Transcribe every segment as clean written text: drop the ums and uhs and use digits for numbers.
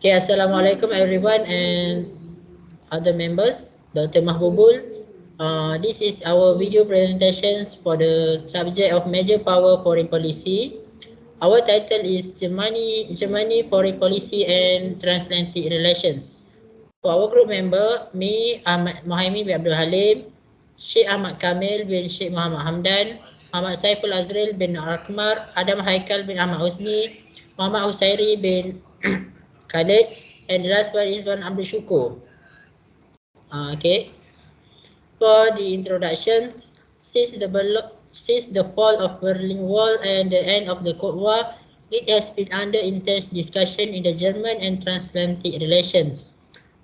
Okay, Assalamualaikum everyone and other members. Dr. Mahbubul. This is our video presentations for the subject of major power foreign policy. Our title is Germany foreign policy and transatlantic relations. For our group member, me Ahmad Mohaimin bin Abdul Halim, Sheikh Ahmad Kamil bin Sheikh Muhammad Hamdan, Muhammad Saiful Azril bin Akmar, Adam Haikal bin Ahmad Husni, Muhammad Husairi bin Khalid, and the last one is Wan Abdul Shukur. Okay, for the introduction, since the fall of Berlin Wall and the end of the Cold War, it has been under intense discussion in the German and transatlantic relations.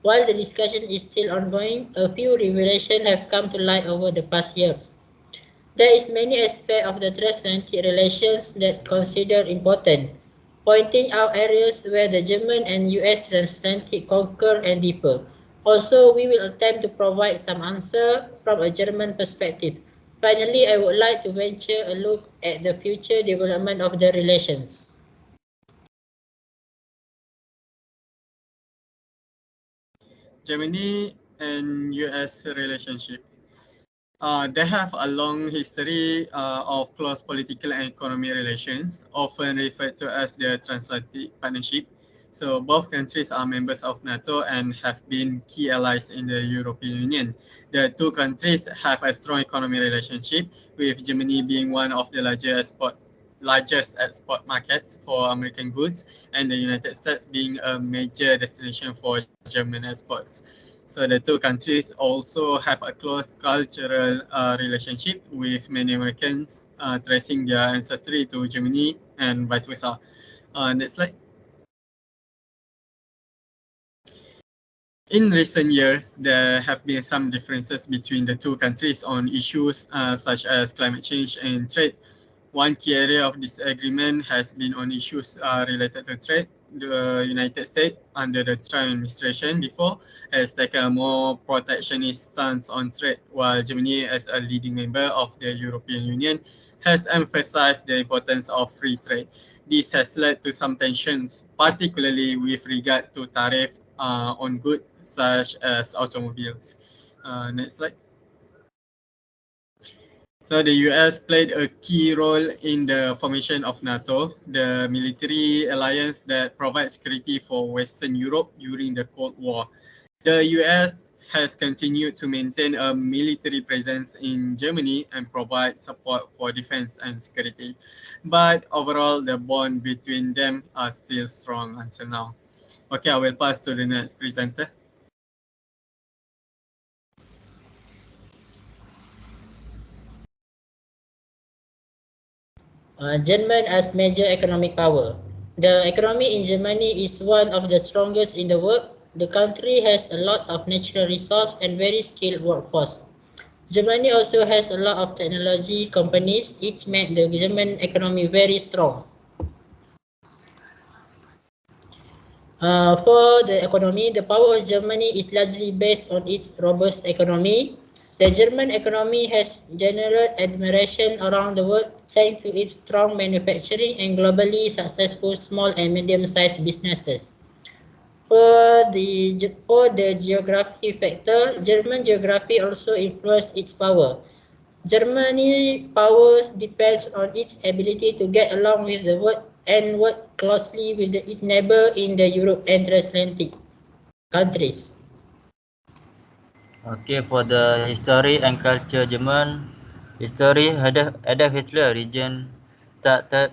While the discussion is still ongoing, a few revelations have come to light over the past years. There is many aspects of the transatlantic relations that consider important, pointing out areas where the German and US transatlantic concur and differ. Also, we will attempt to provide some answer from a German perspective. Finally, I would like to venture a look at the future development of the relations. Germany and US relationship. They have a long history of close political and economic relations, often referred to as the Transatlantic Partnership. So both countries are members of NATO and have been key allies in the European Union. The two countries have a strong economic relationship, with Germany being one of the largest export markets for American goods, and the United States being a major destination for German exports. So the two countries also have a close cultural relationship, with many Americans tracing their ancestry to Germany and vice versa. Next slide. In recent years, there have been some differences between the two countries on issues such as climate change and trade. One key area of disagreement has been on issues related to trade. The United States, under the Trump administration before, has taken a more protectionist stance on trade, while Germany, as a leading member of the European Union, has emphasized the importance of free trade. This has led to some tensions, particularly with regard to tariff on goods such as automobiles. Next slide. So the US played a key role in the formation of NATO, the military alliance that provides security for Western Europe during the Cold War. The US has continued to maintain a military presence in Germany and provide support for defense and security. But overall, the bond between them are still strong until now. Okay, I will pass to the next presenter. German as major economic power. The economy in Germany is one of the strongest in the world. The country has a lot of natural resource and very skilled workforce. Germany also has a lot of technology companies. It's made the German economy very strong. For the economy, the power of Germany is largely based on its robust economy. The German economy has general admiration around the world thanks to its strong manufacturing and globally successful small and medium-sized businesses. For the geography factor, German geography also influences its power. Germany powers depends on its ability to get along with the world and work closely with its neighbor in the Europe and transatlantic countries. Okay, for the history and culture German history, Adolf Hitler region started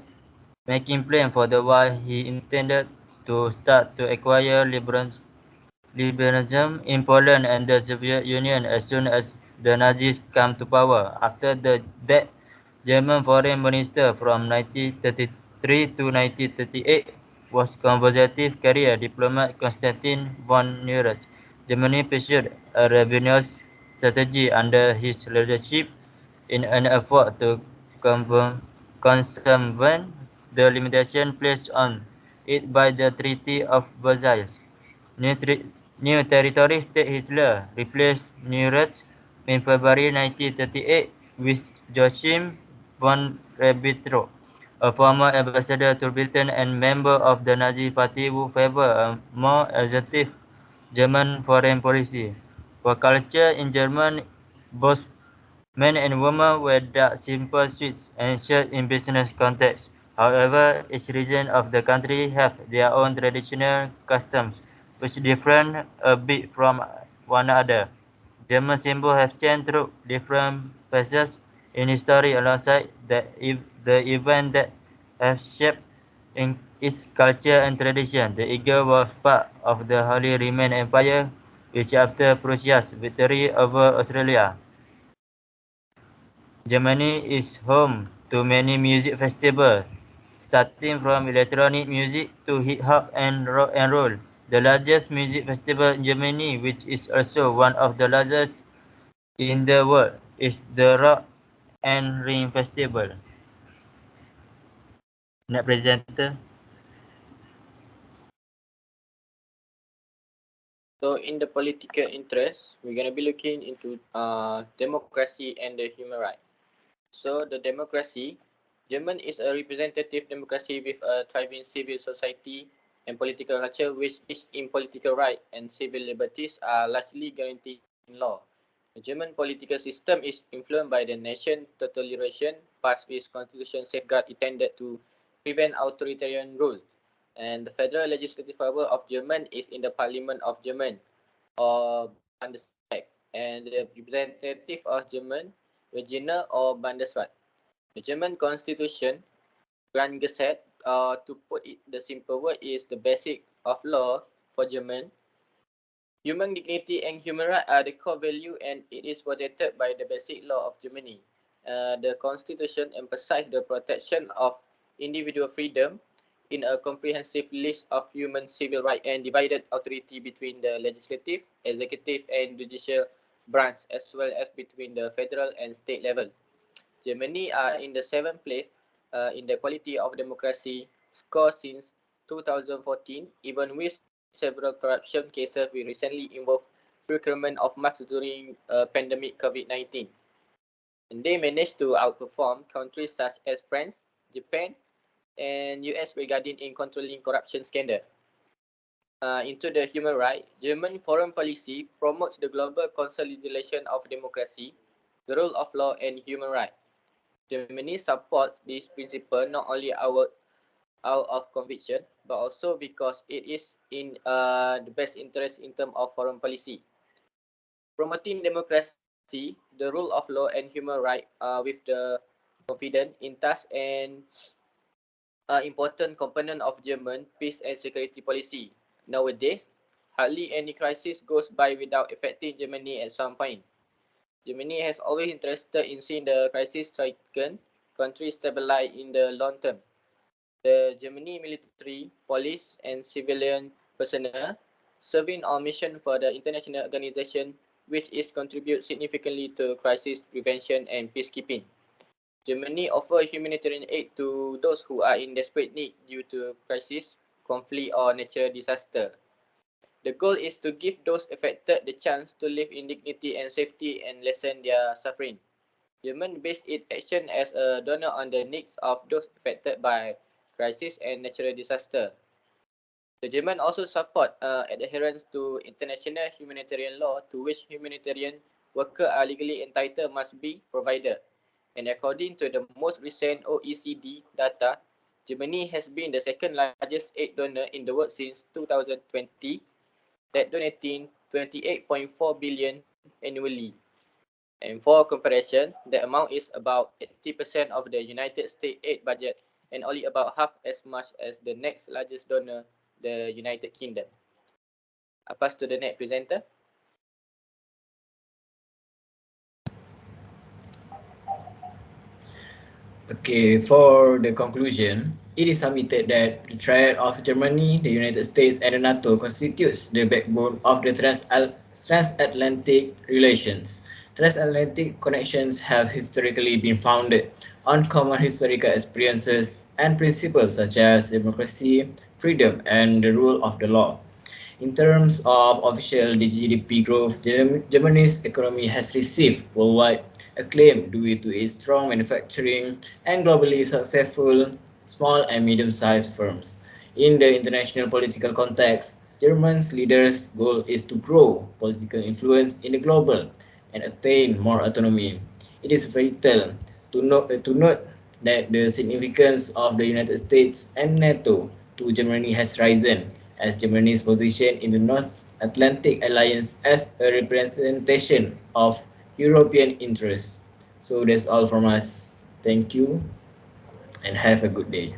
making plans for the war. He intended to start to acquire liberalism in Poland and the Soviet Union as soon as the Nazis come to power. After that, German foreign minister from 1933 to 1938 was conservative career diplomat Konstantin von Neurath. Germany pursued a rebellious strategy under his leadership in an effort to circumvent the limitation placed on it by the Treaty of Versailles. New, new territory state Hitler replaced Neurath in February 1938 with Joachim von Ribbentrop, a former ambassador to Britain and member of the Nazi Party who favored a more assertive German foreign policy. For culture in Germany, both men and women wear dark simple suits and shirts in business contexts. However, each region of the country have their own traditional customs, which differ a bit from one another. German symbols have changed through different phases in history alongside the event that have shaped in its culture and tradition. The eagle was part of the Holy Roman Empire, which after Prussia's victory over Australia, Germany is home to many music festivals, starting from electronic music to hip hop and rock and roll. The largest music festival in Germany, which is also one of the largest in the world, is the Rock and Ring Festival. Next presenter. So in the political interest, we're going to be looking into democracy and the human right. So the democracy, German is a representative democracy with a thriving civil society and political culture which is in political right and civil liberties are largely guaranteed in law. The German political system is influenced by the nation totalitarian passed with constitution safeguard intended to prevent authoritarian rule. And the federal legislative power of German is in the Parliament of German or Bundestag, and the representative of German Regional or Bundesrat. The German constitution, Grundgesetz, to put it the simple word, is the basic of law for German. Human dignity and human rights are the core value and it is protected by the basic law of Germany. The constitution emphasizes the protection of individual freedom in a comprehensive list of human civil rights and divided authority between the legislative, executive and judicial branch as well as between the federal and state level. Germany are in the 7th place in the quality of democracy score since 2014, even with several corruption cases we recently involved procurement of masks during pandemic COVID-19. And they managed to outperform countries such as France, Japan, and US regarding in controlling corruption scandal. Into the human right, German foreign policy promotes the global consolidation of democracy, the rule of law, and human rights. Germany supports this principle not only out of conviction, but also because it is in the best interest in terms of foreign policy. Promoting democracy, the rule of law and human rights with the confident in task and important component of German peace and security policy. Nowadays, hardly any crisis goes by without affecting Germany at some point. Germany has always interested in seeing the crisis-stricken country stabilize in the long term. The Germany military, police, and civilian personnel serving on mission for the international organization, which is contribute significantly to crisis prevention and peacekeeping. Germany offers humanitarian aid to those who are in desperate need due to crisis, conflict, or natural disaster. The goal is to give those affected the chance to live in dignity and safety and lessen their suffering. Germany based its action as a donor on the needs of those affected by crisis and natural disaster. The German also support adherence to international humanitarian law to which humanitarian workers are legally entitled must be provided. And according to the most recent OECD data, Germany has been the second largest aid donor in the world since 2020, that donating 28.4 billion annually. And for comparison, the amount is about 80% of the United States aid budget and only about half as much as the next largest donor, the United Kingdom. I pass to the next presenter. Okay, for the conclusion, it is submitted that the triad of Germany, the United States, and the NATO constitutes the backbone of the transatlantic relations. Transatlantic connections have historically been founded on common historical experiences and principles such as democracy, freedom, and the rule of the law. In terms of official GDP growth, Germany's economy has received worldwide acclaim due to its strong manufacturing and globally successful small and medium-sized firms. In the international political context, Germany's leaders' goal is to grow political influence in the global and attain more autonomy. It is vital to note that the significance of the United States and NATO to Germany has risen, as Germany's position in the North Atlantic Alliance as a representation of European interests. So that's all from us. Thank you and have a good day.